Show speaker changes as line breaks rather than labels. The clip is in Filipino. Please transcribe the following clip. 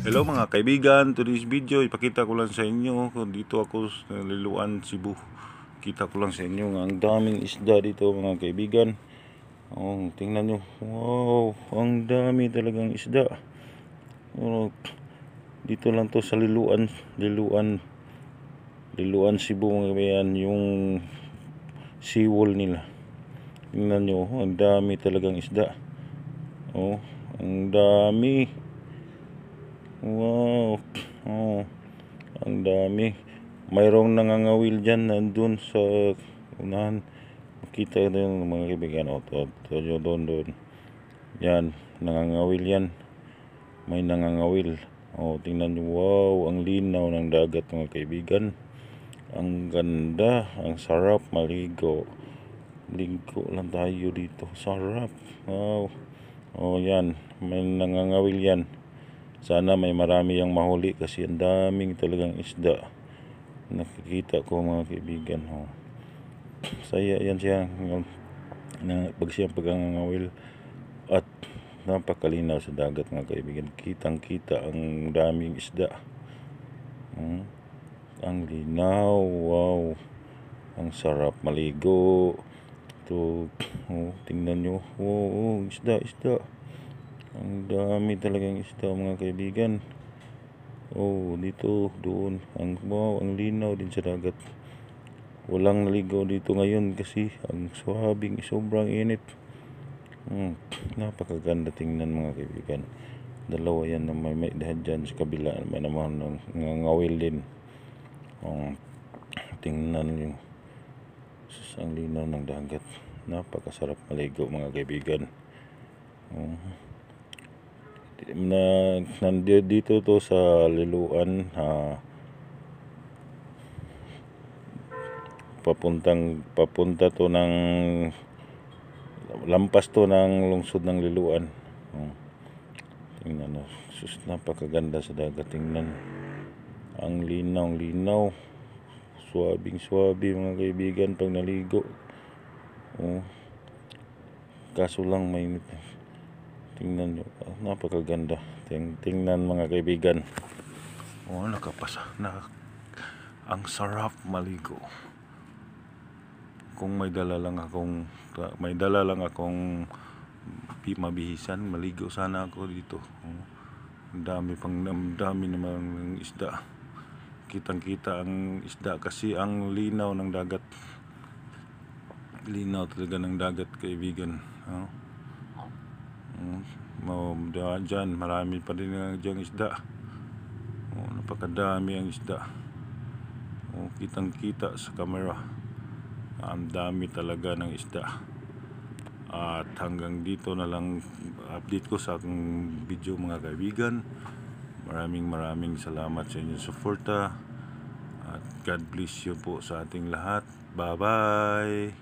Hello mga kaibigan, today's video ipakita ko lang sa inyo kung dito ako sa Liloan, Cebu. Kita ko lang sa inyo ang daming isda dito mga kaibigan. Oh, tingnan nyo. Wow, ang dami talagang isda. Oh, dito lang to sa Liloan, Cebu mga kaibigan, yung seawall nila. Tingnan nyo, ang dami talagang isda. Oh, ang dami. Wow, oh, ang dami. Mayroong nangangawil dyan, nandun sa unahan. Makita nyo mga kaibigan, doon. Yan, nangangawil yan. May nangangawil. Tingnan nyo, wow, ang linaw ng dagat mga kaibigan. Ang ganda, ang sarap maligo. Ligo lang tayo dito, sarap. Wow, yan, may nangangawil yan. Sana may marami yang mahuli kasi ang daming talagang isda nakikita ko mga kaibigan. Saya yan siya pag siyang pagangawil at napakalinaw sa dagat mga kaibigan. Kitang kita ang daming isda. Ang linaw, wow, ang sarap maligo. Ito, tingnan nyo, wow, isda. Ang dami talagang isda mga kaibigan. Dito, doon. Wow, ang linaw din sa dagat. Walang naligaw dito ngayon kasi ang sobrang init. Napakaganda tingnan mga kaibigan. Dalawa yan na may dahil dyan sa kabila. May naman ngawil din. Tingnan yung ang linaw ng dagat. Napakasarap maligo mga kaibigan. Nandito to sa Liloan, papunta to ng lampas to ng lungsod ng Liloan. Tingnan, napakaganda sa dagat. Tingnan ang linaw, suwabing mga kaibigan pag naligo. Kaso lang may tingnan nyo, napakaganda. Tingnan mga kaibigan. Nakapasa na. Ang sarap maligo. Kung may dala lang akong mabihisan, maligo sana ako dito. Ang dami naman ng isda. Kitang-kita ang isda kasi ang linaw ng dagat. Linaw talaga ng dagat kaibigan. Dyan marami pa din dyan isda. Napakadami ang isda. Kitang kita sa camera ang dami talaga ng isda. At hanggang dito na lang update ko sa aking video mga kaibigan. Maraming salamat sa inyong suporta at God bless you po sa ating lahat. Bye bye.